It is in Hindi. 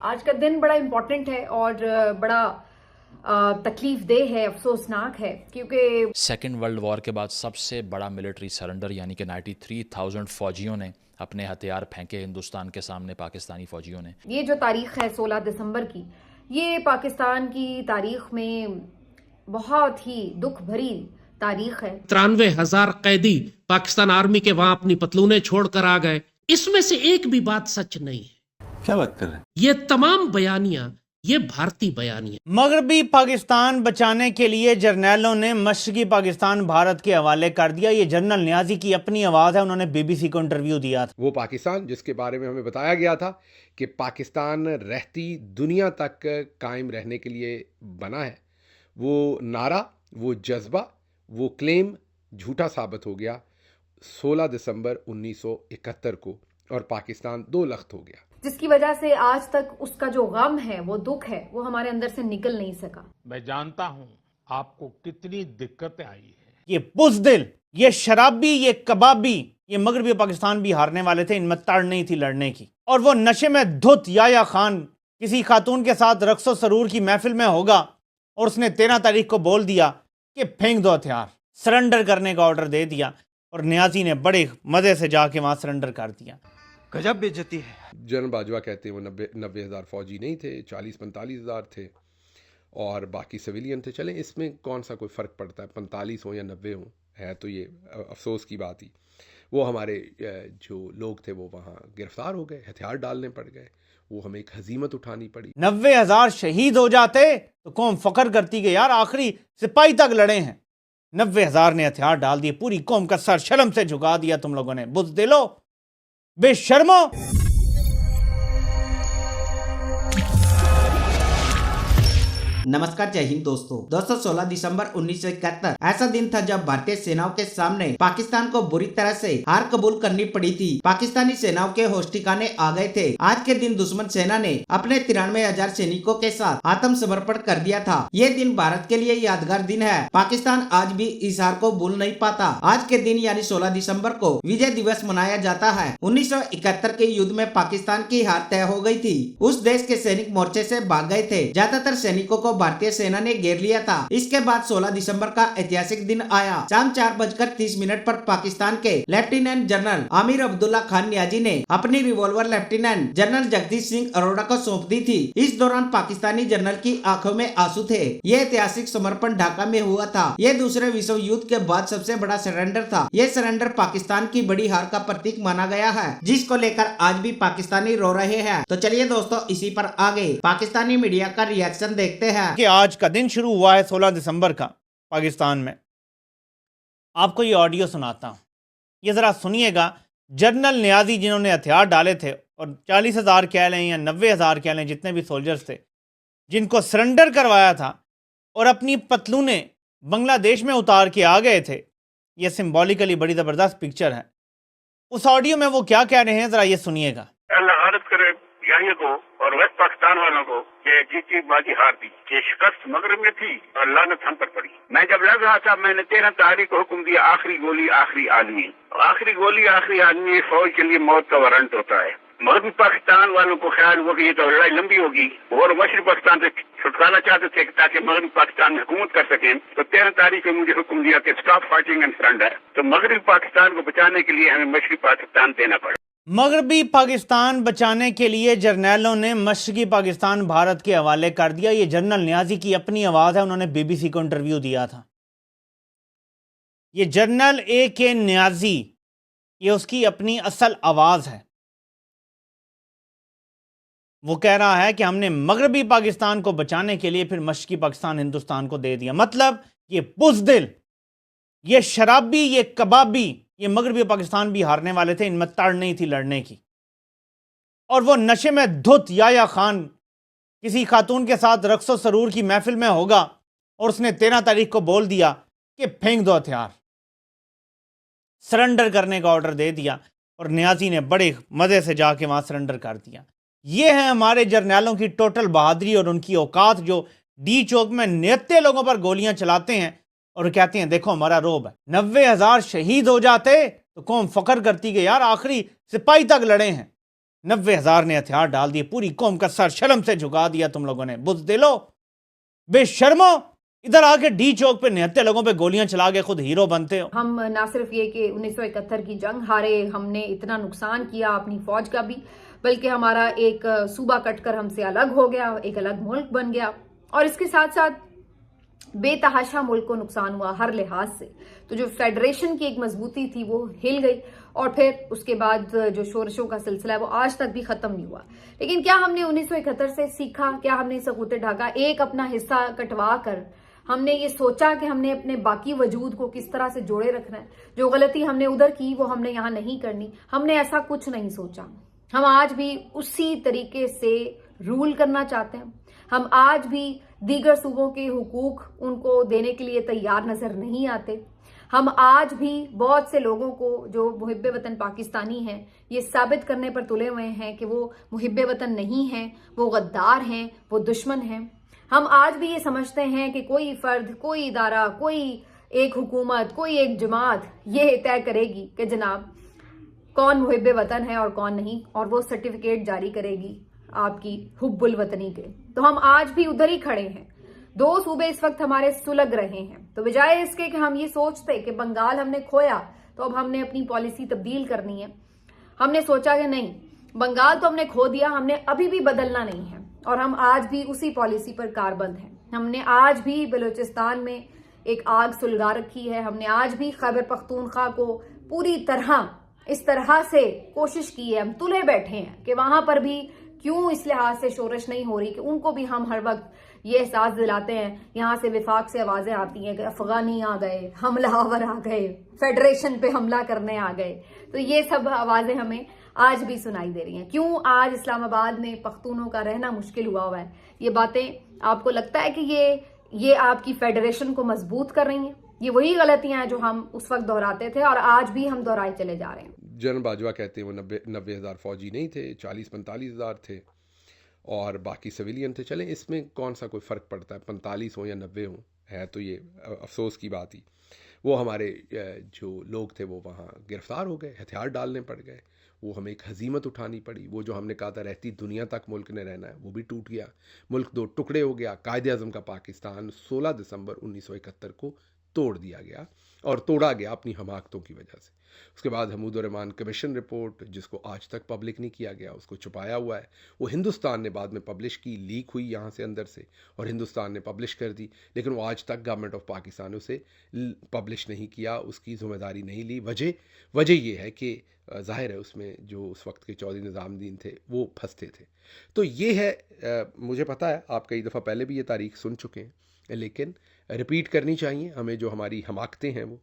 आज का दिन बड़ा इम्पोर्टेंट है और बड़ा तकलीफ देह है, अफसोसनाक है, क्योंकि सेकेंड वर्ल्ड वॉर के बाद सबसे बड़ा मिलिट्री सरेंडर यानी कि 93,000 फौजियों ने अपने हथियार फेंके हिंदुस्तान के सामने पाकिस्तानी फौजियों ने। ये जो तारीख है 16 दिसंबर की, ये पाकिस्तान की तारीख में बहुत ही दुख भरी तारीख है। 93,000 कैदी पाकिस्तान आर्मी के वहां अपनी पतलूने छोड़कर आ गए। इसमें से एक भी बात सच नहीं है। क्या बात कर रहे हैं? ये तमाम बयानियां ये भारतीय बयानियां। मगरबी पाकिस्तान बचाने के लिए जर्नैलों ने मशरकी पाकिस्तान भारत के हवाले कर दिया। ये जनरल नियाजी की अपनी आवाज है, उन्होंने बीबीसी को इंटरव्यू दिया था। वो पाकिस्तान जिसके बारे में हमें बताया गया था कि पाकिस्तान रहती दुनिया तक कायम रहने के लिए बना है, वो नारा, वो जज्बा, वो क्लेम झूठा साबित हो गया 16 दिसंबर 1971 को, और पाकिस्तान दो लख्त हो गया, जिसकी वजह से आज तक उसका जो गम है, वो दुख है, वो हमारे अंदर से निकल नहीं सका। मैं जानता हूं आपको कितनी दिक्कतें आई है। ये बुज़दिल, ये शराबी, ये कबाबी, ये मगरबी पाकिस्तान भी हारने वाले थे, इनमें तड़ नहीं थी लड़ने की। और वो नशे में धुत याया खान किसी खातून के साथ रक्सो सरूर की महफिल में होगा और उसने 13 तारीख को बोल दिया कि फेंक दो हथियार, सरेंडर करने का ऑर्डर दे दिया, और नियाजी ने बड़े मजे से जाके वहां सरेंडर कर दिया। गजब बेइज्जती है। जनरल बाजवा कहते हैं वो 90,000 फौजी नहीं थे, 40-45,000 थे और बाकी सिविलियन थे। चलें, इसमें कौन सा कोई फ़र्क पड़ता है, 45 हो या 90 हो, है तो ये अफसोस की बात ही। वो हमारे जो लोग थे वो वहाँ गिरफ्तार हो गए, हथियार डालने पड़ गए, वो हमें एक हजीमत उठानी पड़ी। 90,000 शहीद हो जाते तो कौम फख्र करती कि यार आखिरी सिपाही तक लड़े हैं। 90,000 ने हथियार डाल दिए, पूरी कौम का सर शर्म से झुका दिया तुम लोगों ने। बुज़दिलो, बेशर्मो। नमस्कार, जय हिंद दोस्तों। 16 दिसंबर 1971 ऐसा दिन था जब भारतीय सेनाओं के सामने पाकिस्तान को बुरी तरह से हार कबूल करनी पड़ी थी। पाकिस्तानी सेनाओं के होश ठिकाने आ गए थे। आज के दिन दुश्मन सेना ने अपने 93,000 सैनिकों के साथ आत्मसमर्पण कर दिया था। ये दिन भारत के लिए यादगार दिन है। पाकिस्तान आज भी इस हार को भूल नहीं पाता। आज के दिन यानी 16 दिसंबर को विजय दिवस मनाया जाता है। 1971 के युद्ध में पाकिस्तान की हार तय हो गई थी। उस देश के सैनिक मोर्चे से भाग गए थे। ज्यादातर सैनिकों को भारतीय सेना ने घेर लिया था। इसके बाद 16 दिसंबर का ऐतिहासिक दिन आया। शाम 4:30 पर पाकिस्तान के लेफ्टिनेंट जनरल आमिर अब्दुल्ला खान नियाजी ने अपनी revolver lieutenant general Jagdish Singh Arora को सौंप दी थी। इस दौरान पाकिस्तानी जनरल की आंखों में आंसू थे। ये ऐतिहासिक समर्पण ढाका में हुआ था। ये दूसरे विश्व युद्ध के बाद सबसे बड़ा सरेंडर था। ये सरेंडर पाकिस्तान की बड़ी हार का प्रतीक माना गया है, जिसको लेकर आज भी पाकिस्तानी रो रहे हैं। तो चलिए दोस्तों, इसी पर आगे पाकिस्तानी मीडिया का रिएक्शन देखते हैं कि आज का दिन शुरू हुआ है 16 दिसंबर का पाकिस्तान में। आपको ये ऑडियो सुनाता हूं, ये जरा सुनिएगा। जनरल नियाजी जिन्होंने हथियार डाले थे, और 40,000 कह लें या 90,000 कह लें, जितने भी सोल्जर्स थे जिनको सरेंडर करवाया था और अपनी पतलूने बांग्लादेश में उतार के आ गए थे, ये सिंबॉलिकली बड़ी जबरदस्त पिक्चर है। उस ऑडियो में वो क्या कह रहे हैं, जरा ये सुनिएगा। अल्लाह आदत करे यही को और वेस्ट पाकिस्तान वालों को कि जीती बाजी हार दी, कि शिकस्त मगरब में थी और लानत हम पर पड़ी। मैं जब लड़ रहा था, मैंने 13 तारीख को हुक्म दिया, आखिरी गोली आखिरी आदमी। आखिरी गोली आखिरी आदमी फौज के लिए मौत का वारंट होता है। मगरबी पाकिस्तान वालों को ख्याल हुआ कि ये तो लड़ाई लंबी होगी और मशरक़ी पाकिस्तान से छुटकारा चाहते थे ताकि मगरबी पाकिस्तान में हुकूमत कर सकें। तो 13 तारीख को मुझे हुक्म दिया कि स्टॉप फाइटिंग एंड सरेंडर। तो मगरबी पाकिस्तान को बचाने के लिए हमें मशरक़ी पाकिस्तान देना पड़ा। मगरबी पाकिस्तान बचाने के लिए जर्नैलों ने मशरकी पाकिस्तान भारत के हवाले कर दिया। ये जनरल नियाजी की अपनी आवाज है, उन्होंने बीबीसी को इंटरव्यू दिया था। ये जनरल A.K. नियाजी, ये उसकी अपनी असल आवाज है। वो कह रहा है कि हमने मगरबी पाकिस्तान को बचाने के लिए फिर मशरकी पाकिस्तान हिंदुस्तान को दे दिया। मतलब ये बुज़दिल, ये शराबी, ये कबाबी, ये मगरबी पाकिस्तान भी हारने वाले थे, इनमें तड़ नहीं थी लड़ने की। और वो नशे में धुत याया खान किसी खातून के साथ रक्सो सरूर की महफिल में होगा और उसने 13 तारीख को बोल दिया कि फेंक दो हथियार, सरेंडर करने का ऑर्डर दे दिया, और नियाजी ने बड़े मजे से जाके वहां सरेंडर कर दिया। ये है हमारे जर्नैलों की टोटल बहादुरी और उनकी औकात, जो डी चौक में नियत्ते लोगों पर गोलियां चलाते हैं और कहते हैं देखो हमारा रोब है। 90,000 शहीद हो जाते तो कौम फख्र करती कि यार आखिरी सिपाही तक लड़े हैं। 90,000 ने हथियार डाल दिए, पूरी कौम का सर शर्म से झुका दिया तुम लोगों ने। बुज़दिलो, बेशर्मो, इधर आके डी चौक पे 79 लोगों पे गोलियां चला के खुद हीरो बनते हो। हम ना सिर्फ ये कि 1971 की जंग हारे, हमने इतना नुकसान किया अपनी फौज का भी, बल्कि हमारा एक सूबा कटकर हमसे अलग हो गया, एक अलग मुल्क बन गया, और इसके साथ साथ बेतहाशा मुल्क को नुकसान हुआ हर लिहाज से। तो जो फेडरेशन की एक मजबूती थी वो हिल गई, और फिर उसके बाद जो शोरशों का सिलसिला है वो आज तक भी खत्म नहीं हुआ। लेकिन क्या हमने 1971 से सीखा? क्या हमने सकूते ढाका एक अपना हिस्सा कटवा कर हमने ये सोचा कि हमने अपने बाकी वजूद को किस तरह से जोड़े रखना है? जो गलती हमने उधर की वो हमने यहाँ नहीं करनी। हमने ऐसा कुछ नहीं सोचा। हम आज भी उसी तरीके से रूल करना चाहते हैं। हम आज भी दीगर सूबों के हुकूक उनको देने के लिए तैयार नजर नहीं आते। हम आज भी बहुत से लोगों को जो मुहिब्बे वतन पाकिस्तानी हैं ये साबित करने पर तुले हुए हैं कि वो मुहिब्बे वतन नहीं हैं, वो गद्दार हैं, वो दुश्मन हैं। हम आज भी ये समझते हैं कि कोई फर्द, कोई इदारा, कोई एक हुकूमत, कोई एक जमात ये तय करेगी कि जनाब कौन मुहिब्बे वतन है और कौन नहीं, और वो सर्टिफिकेट जारी करेगी आपकी हुब्बुल वतनी के। तो हम आज भी उधर ही खड़े हैं। 2 सूबे इस वक्त हमारे सुलग रहे हैं। तो बजाय इसके कि हम ये सोचते कि बंगाल हमने खोया तो अब हमने अपनी पॉलिसी तब्दील करनी है, हमने सोचा कि नहीं, बंगाल तो हमने खो दिया, हमने अभी भी बदलना नहीं है, और हम आज भी उसी पॉलिसी पर कारबंद हैं। हमने आज भी बलूचिस्तान में एक आग सुलगा रखी है। हमने आज भी खैबर पख्तूनख्वा को पूरी तरह इस तरह से कोशिश की है, हम तुले बैठे हैं कि वहां पर भी क्यों इस लिहाज से शोरश नहीं हो रही कि उनको भी हम हर वक्त ये एहसास दिलाते हैं। यहाँ से विफाक से आवाजें आती हैं कि अफगानी आ गए, हमलावर आ गए, फेडरेशन पे हमला करने आ गए। तो ये सब आवाजें हमें आज भी सुनाई दे रही हैं। क्यों आज इस्लामाबाद में पख्तूनों का रहना मुश्किल हुआ है? ये बातें आपको लगता है कि ये आपकी फेडरेशन को मजबूत कर रही हैं? ये वही गलतियां हैं जो हम उस वक्त दोहराते थे और आज भी हम दोहराए चले जा रहे हैं। जनरल बाजवा कहते हैं वो 90,000 फौजी नहीं थे, 40-45,000 थे और बाकी सिविलियन थे। चलें, इसमें कौन सा कोई फ़र्क पड़ता है, 45 हो या 90 हो, है तो ये अफसोस की बात ही। वो हमारे जो लोग थे वो वहाँ गिरफ्तार हो गए, हथियार डालने पड़ गए, वो हमें एक हजीमत उठानी पड़ी। वो जो हमने कहा था रहती दुनिया तक मुल्क ने रहना है, वो भी टूट गया। मुल्क 2 टुकड़े हो गया। कायदे आज़म का पाकिस्तान 16 दिसंबर 1971 को तोड़ दिया गया, और तोड़ा गया अपनी हमाकतों की वजह से। उसके बाद हमूद रहमान कमीशन रिपोर्ट, जिसको आज तक पब्लिक नहीं किया गया, उसको छुपाया हुआ है, वो हिंदुस्तान ने बाद में पब्लिश की, लीक हुई यहाँ से अंदर से, और हिंदुस्तान ने पब्लिश कर दी। लेकिन वो आज तक गवर्नमेंट ऑफ पाकिस्तान ने उसे पब्लिश नहीं किया, उसकी जिम्मेदारी नहीं ली। वजह ये है कि ज़ाहिर है उसमें जो उस वक्त के चौधरी निज़ामुद्दीन थे वो फंसते थे। तो ये है, मुझे पता है आप कई दफ़ा पहले भी ये तारीख सुन चुके हैं, लेकिन रिपीट करनी चाहिए हमें। जो हमारी हमाकतें हैं वो